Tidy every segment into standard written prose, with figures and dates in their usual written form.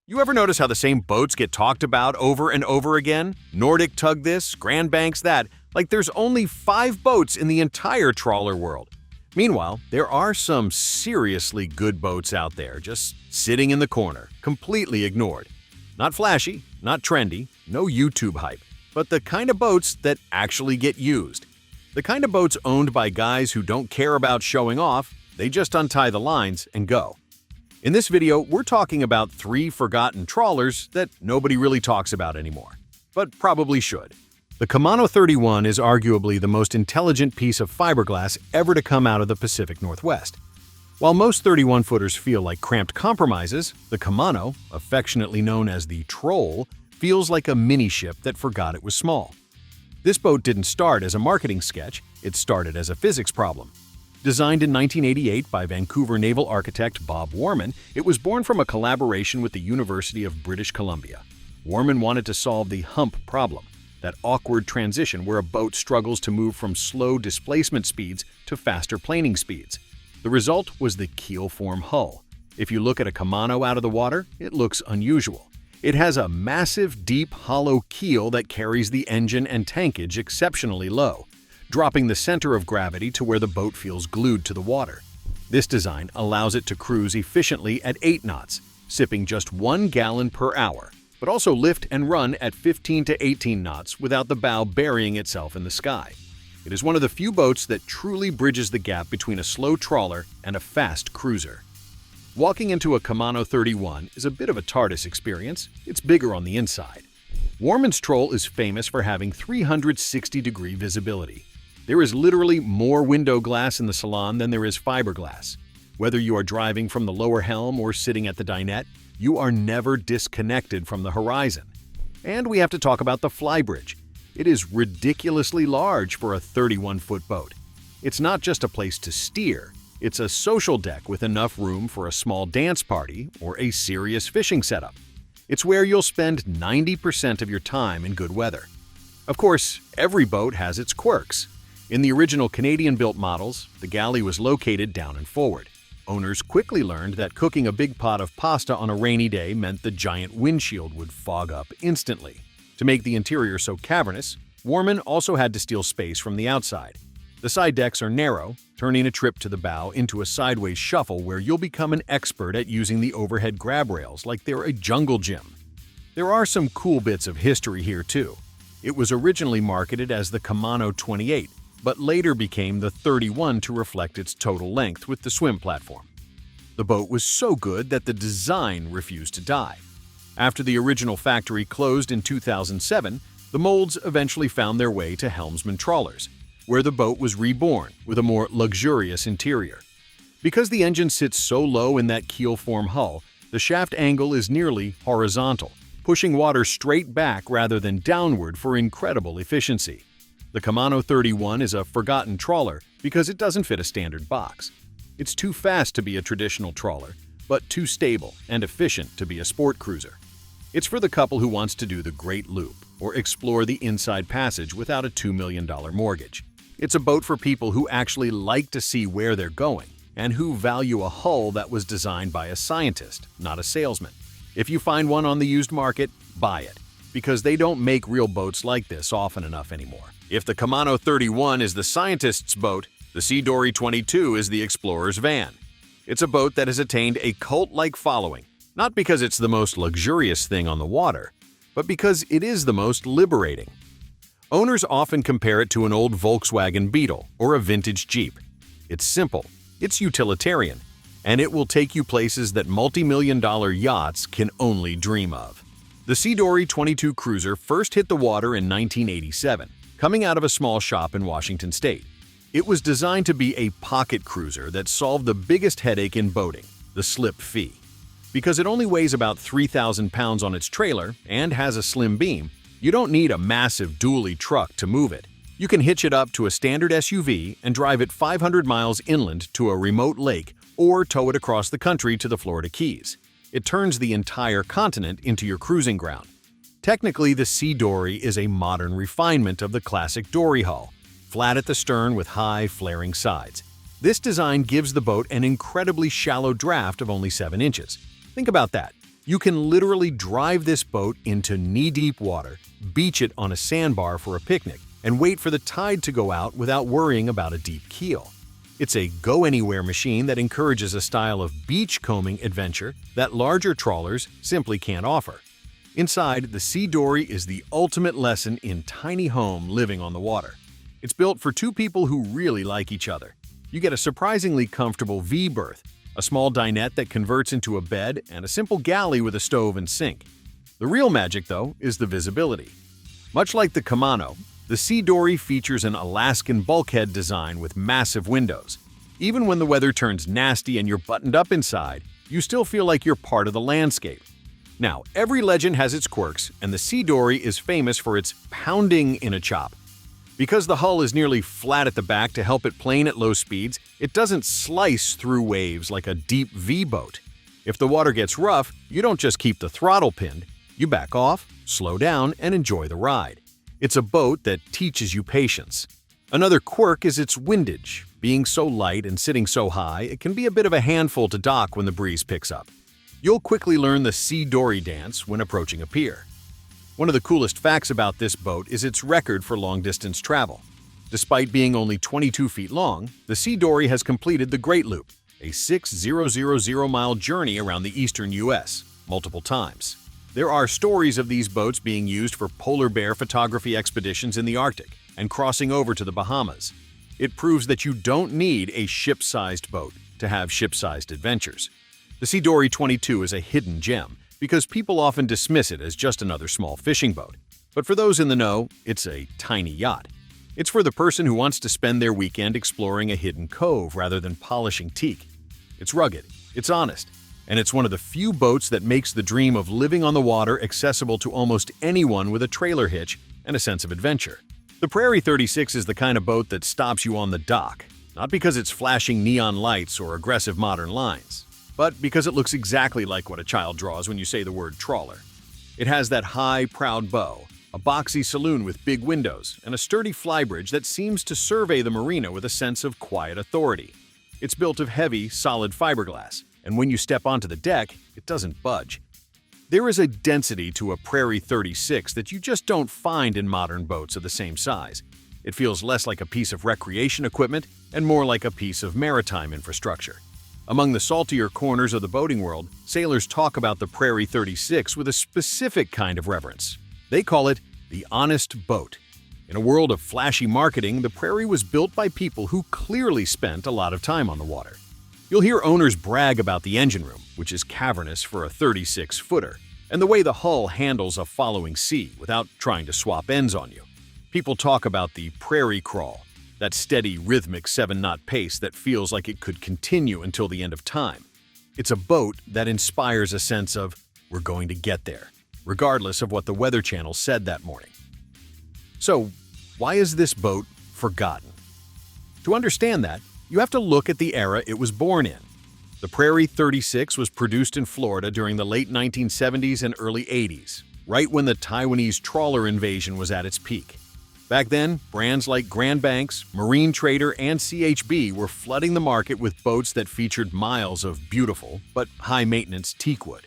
You ever notice how the same boats get talked about over and over again? Nordic tug this, Grand Banks that, like there's only 5 boats in the entire trawler world. Meanwhile, there are some seriously good boats out there just sitting in the corner, completely ignored. Not flashy, not trendy, no YouTube hype, but the kind of boats that actually get used. The kind of boats owned by guys who don't care about showing off, they just untie the lines and go. In this video, we're talking about 3 forgotten trawlers that nobody really talks about anymore, but probably should. The Camano 31 is arguably the most intelligent piece of fiberglass ever to come out of the Pacific Northwest. While most 31-footers feel like cramped compromises, the Camano, affectionately known as the Troll, feels like a mini-ship that forgot it was small. This boat didn't start as a marketing sketch, it started as a physics problem. Designed in 1988 by Vancouver naval architect Bob Warman, it was born from a collaboration with the University of British Columbia. Warman wanted to solve the hump problem, that awkward transition where a boat struggles to move from slow displacement speeds to faster planing speeds. The result was the keel-form hull. If you look at a Camano out of the water, it looks unusual. It has a massive, deep, hollow keel that carries the engine and tankage exceptionally low, dropping the center of gravity to where the boat feels glued to the water. This design allows it to cruise efficiently at 8 knots, sipping just 1 gallon per hour, but also lift and run at 15 to 18 knots without the bow burying itself in the sky. It is one of the few boats that truly bridges the gap between a slow trawler and a fast cruiser. Walking into a Camano 31 is a bit of a TARDIS experience. It's bigger on the inside. Warman's Troll is famous for having 360-degree visibility. There is literally more window glass in the salon than there is fiberglass. Whether you are driving from the lower helm or sitting at the dinette, you are never disconnected from the horizon. And we have to talk about the flybridge. It is ridiculously large for a 31-foot boat. It's not just a place to steer, it's a social deck with enough room for a small dance party or a serious fishing setup. It's where you'll spend 90% of your time in good weather. Of course, every boat has its quirks. In the original Canadian-built models, the galley was located down and forward. Owners quickly learned that cooking a big pot of pasta on a rainy day meant the giant windshield would fog up instantly. To make the interior so cavernous, Warman also had to steal space from the outside. The side decks are narrow, turning a trip to the bow into a sideways shuffle where you'll become an expert at using the overhead grab rails like they're a jungle gym. There are some cool bits of history here too. It was originally marketed as the Camano 28, but later became the 31 to reflect its total length with the swim platform. The boat was so good that the design refused to die. After the original factory closed in 2007, the molds eventually found their way to Helmsman Trawlers, where the boat was reborn with a more luxurious interior. Because the engine sits so low in that keel-form hull, the shaft angle is nearly horizontal, pushing water straight back rather than downward for incredible efficiency. The Camano 31 is a forgotten trawler because it doesn't fit a standard box. It's too fast to be a traditional trawler, but too stable and efficient to be a sport cruiser. It's for the couple who wants to do the Great Loop or explore the Inside Passage without a $2 million mortgage. It's a boat for people who actually like to see where they're going and who value a hull that was designed by a scientist, not a salesman. If you find one on the used market, buy it, because they don't make real boats like this often enough anymore. If the Camano 31 is the scientist's boat, the C-Dory 22 is the explorer's van. It's a boat that has attained a cult-like following, not because it's the most luxurious thing on the water, but because it is the most liberating. Owners often compare it to an old Volkswagen Beetle or a vintage Jeep. It's simple, it's utilitarian, and it will take you places that multi-million-dollar yachts can only dream of. The C-Dory 22 cruiser first hit the water in 1987, coming out of a small shop in Washington state. It was designed to be a pocket cruiser that solved the biggest headache in boating, the slip fee. Because it only weighs about 3,000 pounds on its trailer and has a slim beam, you don't need a massive dually truck to move it. You can hitch it up to a standard SUV and drive it 500 miles inland to a remote lake or tow it across the country to the Florida Keys. It turns the entire continent into your cruising ground. Technically, the C-Dory is a modern refinement of the classic dory hull, flat at the stern with high, flaring sides. This design gives the boat an incredibly shallow draft of only 7 inches. Think about that. You can literally drive this boat into knee-deep water, beach it on a sandbar for a picnic, and wait for the tide to go out without worrying about a deep keel. It's a go-anywhere machine that encourages a style of beachcombing adventure that larger trawlers simply can't offer. Inside, the C-Dory is the ultimate lesson in tiny home living on the water. It's built for two people who really like each other. You get a surprisingly comfortable V-berth, a small dinette that converts into a bed, and a simple galley with a stove and sink. The real magic, though, is the visibility. Much like the Camano, the C-Dory features an Alaskan bulkhead design with massive windows. Even when the weather turns nasty and you're buttoned up inside, you still feel like you're part of the landscape. Now, every legend has its quirks, and the C-Dory is famous for its pounding in a chop. Because the hull is nearly flat at the back to help it plane at low speeds, it doesn't slice through waves like a deep V-boat. If the water gets rough, you don't just keep the throttle pinned, you back off, slow down, and enjoy the ride. It's a boat that teaches you patience. Another quirk is its windage. Being so light and sitting so high, it can be a bit of a handful to dock when the breeze picks up. You'll quickly learn the C-Dory dance when approaching a pier. One of the coolest facts about this boat is its record for long-distance travel. Despite being only 22 feet long, the C-Dory has completed the Great Loop, a 6,000-mile journey around the eastern U.S., multiple times. There are stories of these boats being used for polar bear photography expeditions in the Arctic and crossing over to the Bahamas. It proves that you don't need a ship-sized boat to have ship-sized adventures. The C-Dory 22 is a hidden gem, because people often dismiss it as just another small fishing boat. But for those in the know, it's a tiny yacht. It's for the person who wants to spend their weekend exploring a hidden cove rather than polishing teak. It's rugged, it's honest, and it's one of the few boats that makes the dream of living on the water accessible to almost anyone with a trailer hitch and a sense of adventure. The Prairie 36 is the kind of boat that stops you on the dock, not because it's flashing neon lights or aggressive modern lines, but because it looks exactly like what a child draws when you say the word trawler. It has that high, proud bow, a boxy saloon with big windows, and a sturdy flybridge that seems to survey the marina with a sense of quiet authority. It's built of heavy, solid fiberglass, and when you step onto the deck, it doesn't budge. There is a density to a Prairie 36 that you just don't find in modern boats of the same size. It feels less like a piece of recreation equipment and more like a piece of maritime infrastructure. Among the saltier corners of the boating world, sailors talk about the Prairie 36 with a specific kind of reverence. They call it the honest boat. In a world of flashy marketing, the Prairie was built by people who clearly spent a lot of time on the water. You'll hear owners brag about the engine room, which is cavernous for a 36-footer, and the way the hull handles a following sea without trying to swap ends on you. People talk about the Prairie crawl, that steady, rhythmic 7-knot pace that feels like it could continue until the end of time. It's a boat that inspires a sense of, we're going to get there, regardless of what the Weather Channel said that morning. So, why is this boat forgotten? To understand that, you have to look at the era it was born in. The Prairie 36 was produced in Florida during the late 1970s and early 80s, right when the Taiwanese trawler invasion was at its peak. Back then, brands like Grand Banks, Marine Trader, and CHB were flooding the market with boats that featured miles of beautiful but high-maintenance teakwood.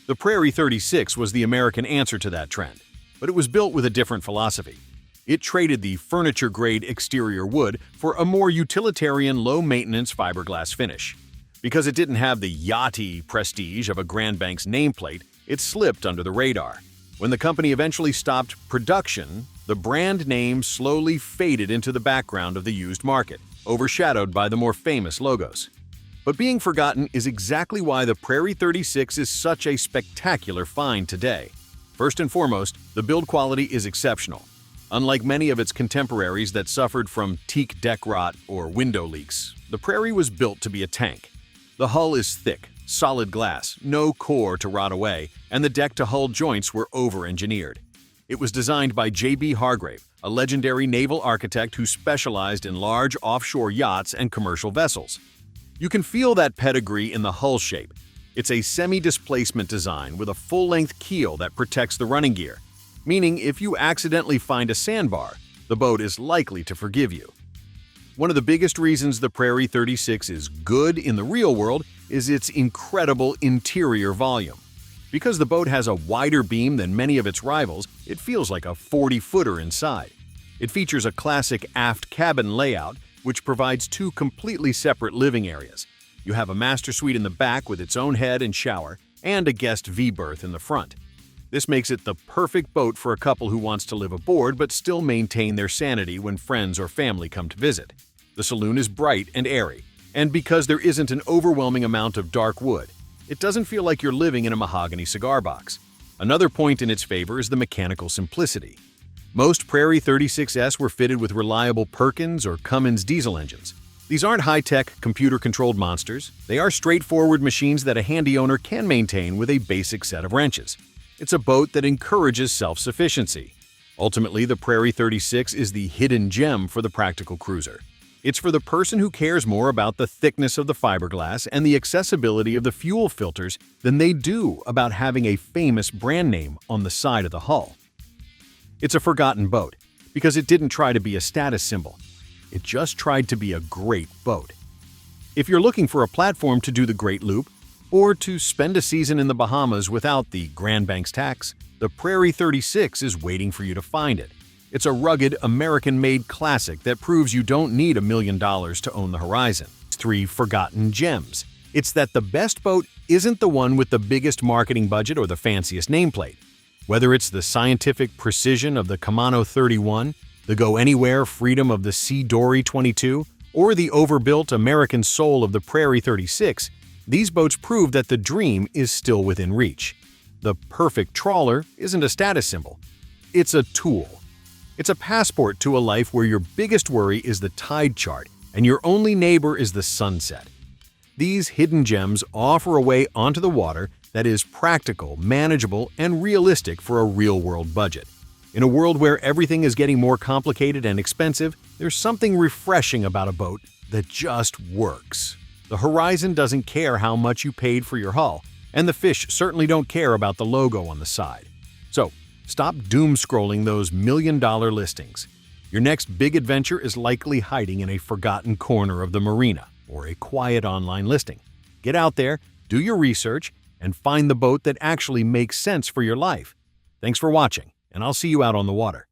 The Prairie 36 was the American answer to that trend, but it was built with a different philosophy. It traded the furniture-grade exterior wood for a more utilitarian, low-maintenance fiberglass finish. Because it didn't have the yachty prestige of a Grand Banks nameplate, it slipped under the radar. When the company eventually stopped production, the brand name slowly faded into the background of the used market, overshadowed by the more famous logos. But being forgotten is exactly why the Prairie 36 is such a spectacular find today. First and foremost, the build quality is exceptional. Unlike many of its contemporaries that suffered from teak deck rot or window leaks, the Prairie was built to be a tank. The hull is thick, solid glass, no core to rot away, and the deck-to-hull joints were over-engineered. It was designed by J.B. Hargrave, a legendary naval architect who specialized in large offshore yachts and commercial vessels. You can feel that pedigree in the hull shape. It's a semi-displacement design with a full-length keel that protects the running gear, meaning if you accidentally find a sandbar, the boat is likely to forgive you. One of the biggest reasons the Prairie 36 is good in the real world is its incredible interior volume. Because the boat has a wider beam than many of its rivals, it feels like a 40-footer inside. It features a classic aft cabin layout, which provides two completely separate living areas. You have a master suite in the back with its own head and shower, and a guest V-berth in the front. This makes it the perfect boat for a couple who wants to live aboard but still maintain their sanity when friends or family come to visit. The saloon is bright and airy, and because there isn't an overwhelming amount of dark wood, it doesn't feel like you're living in a mahogany cigar box. Another point in its favor is the mechanical simplicity. Most Prairie 36s were fitted with reliable Perkins or Cummins diesel engines. These aren't high-tech, computer-controlled monsters. They are straightforward machines that a handy owner can maintain with a basic set of wrenches. It's a boat that encourages self-sufficiency. Ultimately, the Prairie 36 is the hidden gem for the practical cruiser. It's for the person who cares more about the thickness of the fiberglass and the accessibility of the fuel filters than they do about having a famous brand name on the side of the hull. It's a forgotten boat because it didn't try to be a status symbol. It just tried to be a great boat. If you're looking for a platform to do the Great Loop or to spend a season in the Bahamas without the Grand Banks tax, the Prairie 36 is waiting for you to find it. It's a rugged, American-made classic that proves you don't need $1 million to own the horizon. 3 forgotten gems. It's that the best boat isn't the one with the biggest marketing budget or the fanciest nameplate. Whether it's the scientific precision of the Camano 31, the go-anywhere freedom of the C-Dory 22, or the overbuilt American soul of the Prairie 36, these boats prove that the dream is still within reach. The perfect trawler isn't a status symbol. It's a tool. It's a passport to a life where your biggest worry is the tide chart and your only neighbor is the sunset. These hidden gems offer a way onto the water that is practical, manageable, and realistic for a real-world budget. In a world where everything is getting more complicated and expensive, there's something refreshing about a boat that just works. The horizon doesn't care how much you paid for your hull, and the fish certainly don't care about the logo on the side. So, stop doom-scrolling those million-dollar listings. Your next big adventure is likely hiding in a forgotten corner of the marina or a quiet online listing. Get out there, do your research, and find the boat that actually makes sense for your life. Thanks for watching, and I'll see you out on the water.